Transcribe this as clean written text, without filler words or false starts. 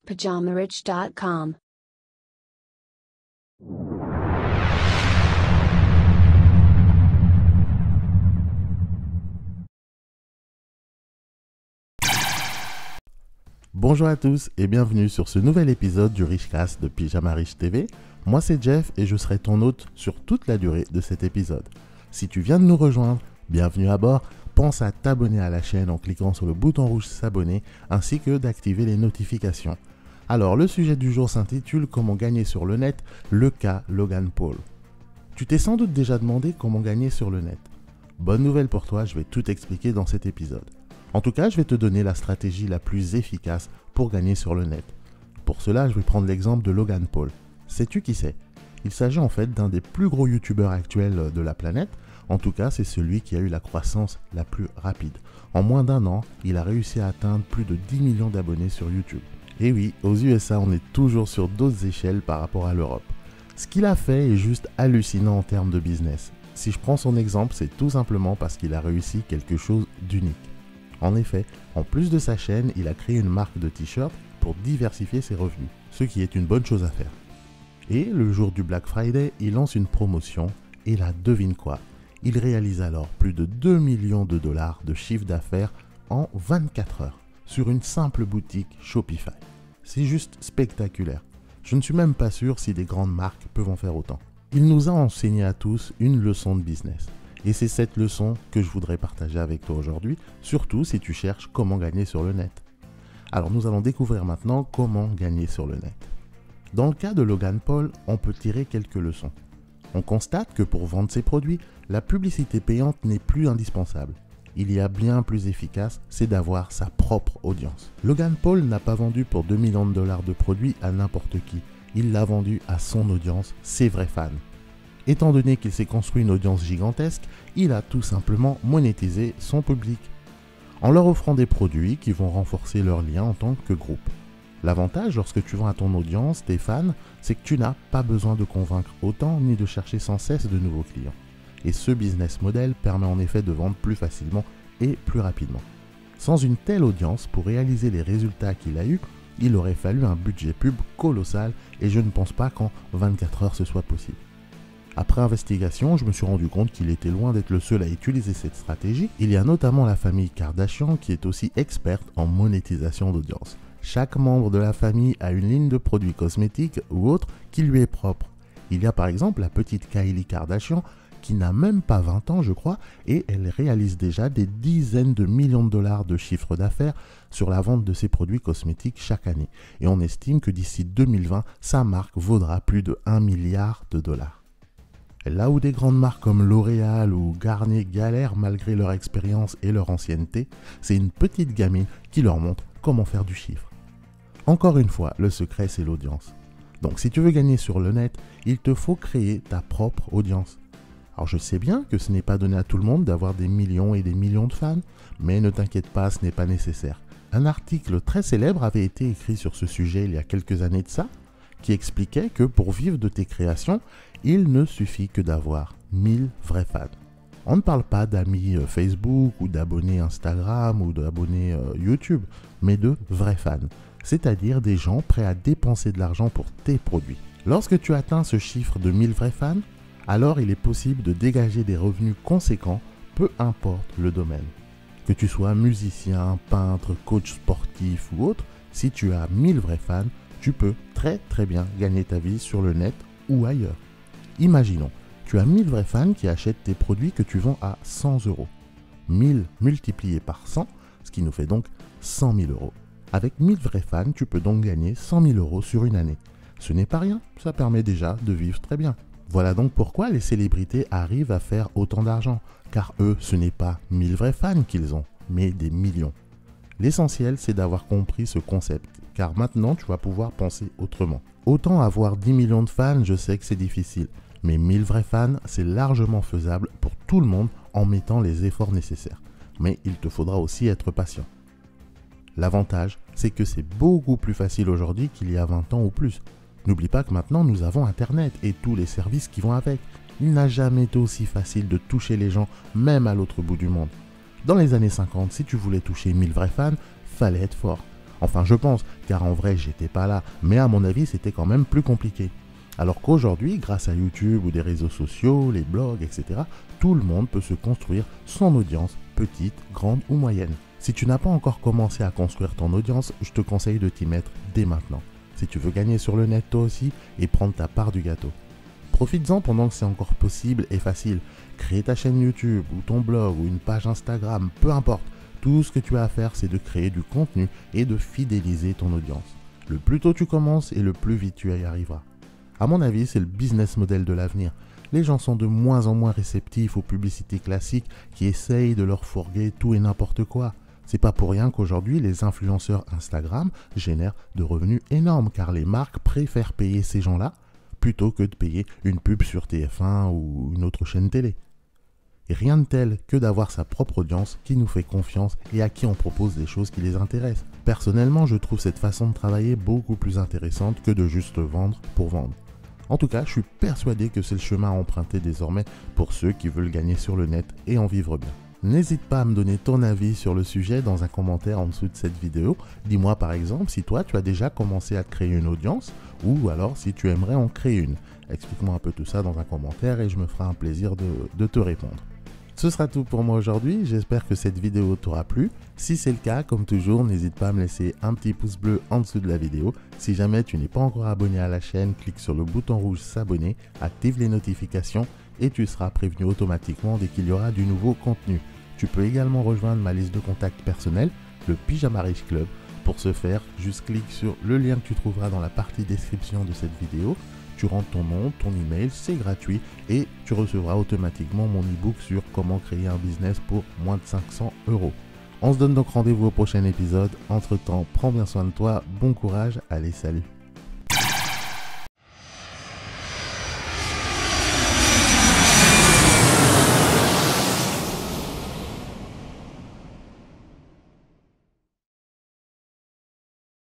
PajamaRich.com. Bonjour à tous et bienvenue sur ce nouvel épisode du Richcast de Pyjama Rich TV. Moi c'est Jeff et je serai ton hôte sur toute la durée de cet épisode. Si tu viens de nous rejoindre, bienvenue à bord. Pense à t'abonner à la chaîne en cliquant sur le bouton rouge s'abonner ainsi que d'activer les notifications. Alors le sujet du jour s'intitule Comment gagner sur le net, le cas Logan Paul. Tu t'es sans doute déjà demandé comment gagner sur le net. Bonne nouvelle pour toi, je vais tout expliquer dans cet épisode. En tout cas, je vais te donner la stratégie la plus efficace pour gagner sur le net. Pour cela, je vais prendre l'exemple de Logan Paul. Sais-tu qui c'est ? Il s'agit en fait d'un des plus gros youtubeurs actuels de la planète. En tout cas, c'est celui qui a eu la croissance la plus rapide. En moins d'un an, il a réussi à atteindre plus de 10 millions d'abonnés sur YouTube. Et oui, aux USA, on est toujours sur d'autres échelles par rapport à l'Europe. Ce qu'il a fait est juste hallucinant en termes de business. Si je prends son exemple, c'est tout simplement parce qu'il a réussi quelque chose d'unique. En effet, en plus de sa chaîne, il a créé une marque de t-shirts pour diversifier ses revenus, ce qui est une bonne chose à faire. Et le jour du Black Friday, il lance une promotion et là, devine quoi ? Il réalise alors plus de 2 millions de dollars de chiffre d'affaires en 24 heures sur une simple boutique Shopify. C'est juste spectaculaire. Je ne suis même pas sûr si des grandes marques peuvent en faire autant. Il nous a enseigné à tous une leçon de business. Et c'est cette leçon que je voudrais partager avec toi aujourd'hui, surtout si tu cherches comment gagner sur le net. Alors nous allons découvrir maintenant comment gagner sur le net. Dans le cas de Logan Paul, on peut tirer quelques leçons. On constate que pour vendre ses produits, la publicité payante n'est plus indispensable. Il y a bien plus efficace, c'est d'avoir sa propre audience. Logan Paul n'a pas vendu pour 2 millions de dollars de produits à n'importe qui. Il l'a vendu à son audience, ses vrais fans. Étant donné qu'il s'est construit une audience gigantesque, il a tout simplement monétisé son public en leur offrant des produits qui vont renforcer leur lien en tant que groupe. L'avantage lorsque tu vends à ton audience, tes fans, c'est que tu n'as pas besoin de convaincre autant ni de chercher sans cesse de nouveaux clients. Et ce business model permet en effet de vendre plus facilement et plus rapidement. Sans une telle audience, pour réaliser les résultats qu'il a eus, il aurait fallu un budget pub colossal et je ne pense pas qu'en 24 heures ce soit possible. Après investigation, je me suis rendu compte qu'il était loin d'être le seul à utiliser cette stratégie. Il y a notamment la famille Kardashian qui est aussi experte en monétisation d'audience. Chaque membre de la famille a une ligne de produits cosmétiques ou autres qui lui est propre. Il y a par exemple la petite Kylie Kardashian qui n'a même pas 20 ans je crois et elle réalise déjà des dizaines de millions de dollars de chiffre d'affaires sur la vente de ses produits cosmétiques chaque année. Et on estime que d'ici 2020, sa marque vaudra plus de 1 milliard de dollars. Là où des grandes marques comme L'Oréal ou Garnier galèrent malgré leur expérience et leur ancienneté, c'est une petite gamine qui leur montre comment faire du chiffre. Encore une fois, le secret c'est l'audience. Donc si tu veux gagner sur le net, il te faut créer ta propre audience. Alors je sais bien que ce n'est pas donné à tout le monde d'avoir des millions et des millions de fans, mais ne t'inquiète pas, ce n'est pas nécessaire. Un article très célèbre avait été écrit sur ce sujet il y a quelques années de ça, qui expliquait que pour vivre de tes créations, il ne suffit que d'avoir 1000 vrais fans. On ne parle pas d'amis Facebook ou d'abonnés Instagram ou d'abonnés YouTube, mais de vrais fans, c'est-à-dire des gens prêts à dépenser de l'argent pour tes produits. Lorsque tu atteins ce chiffre de 1000 vrais fans, alors il est possible de dégager des revenus conséquents, peu importe le domaine. Que tu sois musicien, peintre, coach sportif ou autre, si tu as 1000 vrais fans, tu peux très bien gagner ta vie sur le net ou ailleurs. Imaginons, tu as 1000 vrais fans qui achètent tes produits que tu vends à 100 euros. 1000 multiplié par 100, ce qui nous fait donc 100 000 euros. Avec 1000 vrais fans, tu peux donc gagner 100 000 euros sur une année. Ce n'est pas rien, ça permet déjà de vivre très bien. Voilà donc pourquoi les célébrités arrivent à faire autant d'argent, car eux, ce n'est pas 1000 vrais fans qu'ils ont, mais des millions. L'essentiel, c'est d'avoir compris ce concept, car maintenant, tu vas pouvoir penser autrement. Autant avoir 10 millions de fans, je sais que c'est difficile, mais 1000 vrais fans, c'est largement faisable pour tout le monde en mettant les efforts nécessaires. Mais il te faudra aussi être patient. L'avantage, c'est que c'est beaucoup plus facile aujourd'hui qu'il y a 20 ans ou plus. N'oublie pas que maintenant nous avons Internet et tous les services qui vont avec. Il n'a jamais été aussi facile de toucher les gens, même à l'autre bout du monde. Dans les années 50, si tu voulais toucher 1000 vrais fans, fallait être fort. Enfin, je pense, car en vrai, j'étais pas là, mais à mon avis, c'était quand même plus compliqué. Alors qu'aujourd'hui, grâce à YouTube ou des réseaux sociaux, les blogs, etc., tout le monde peut se construire son audience, petite, grande ou moyenne. Si tu n'as pas encore commencé à construire ton audience, je te conseille de t'y mettre dès maintenant. Si tu veux gagner sur le net toi aussi et prendre ta part du gâteau. Profites-en pendant que c'est encore possible et facile. Crée ta chaîne YouTube ou ton blog ou une page Instagram, peu importe. Tout ce que tu as à faire, c'est de créer du contenu et de fidéliser ton audience. Le plus tôt tu commences et le plus vite tu y arriveras. À mon avis, c'est le business model de l'avenir. Les gens sont de moins en moins réceptifs aux publicités classiques qui essayent de leur fourguer tout et n'importe quoi. C'est pas pour rien qu'aujourd'hui, les influenceurs Instagram génèrent de revenus énormes car les marques préfèrent payer ces gens-là plutôt que de payer une pub sur TF1 ou une autre chaîne télé. Et rien de tel que d'avoir sa propre audience qui nous fait confiance et à qui on propose des choses qui les intéressent. Personnellement, je trouve cette façon de travailler beaucoup plus intéressante que de juste vendre pour vendre. En tout cas, je suis persuadé que c'est le chemin à emprunter désormais pour ceux qui veulent gagner sur le net et en vivre bien. N'hésite pas à me donner ton avis sur le sujet dans un commentaire en dessous de cette vidéo. Dis-moi par exemple si toi tu as déjà commencé à créer une audience ou alors si tu aimerais en créer une. Explique-moi un peu tout ça dans un commentaire et je me ferai un plaisir de te répondre. Ce sera tout pour moi aujourd'hui, j'espère que cette vidéo t'aura plu. Si c'est le cas, comme toujours, n'hésite pas à me laisser un petit pouce bleu en dessous de la vidéo. Si jamais tu n'es pas encore abonné à la chaîne, clique sur le bouton rouge s'abonner, active les notifications et tu seras prévenu automatiquement dès qu'il y aura du nouveau contenu. Tu peux également rejoindre ma liste de contacts personnels, le Pyjama Riche Club. Pour ce faire, juste clique sur le lien que tu trouveras dans la partie description de cette vidéo. Tu rentres ton nom, ton email, c'est gratuit et tu recevras automatiquement mon e-book sur comment créer un business pour moins de 500 €. On se donne donc rendez-vous au prochain épisode. Entre temps, prends bien soin de toi, bon courage, allez salut.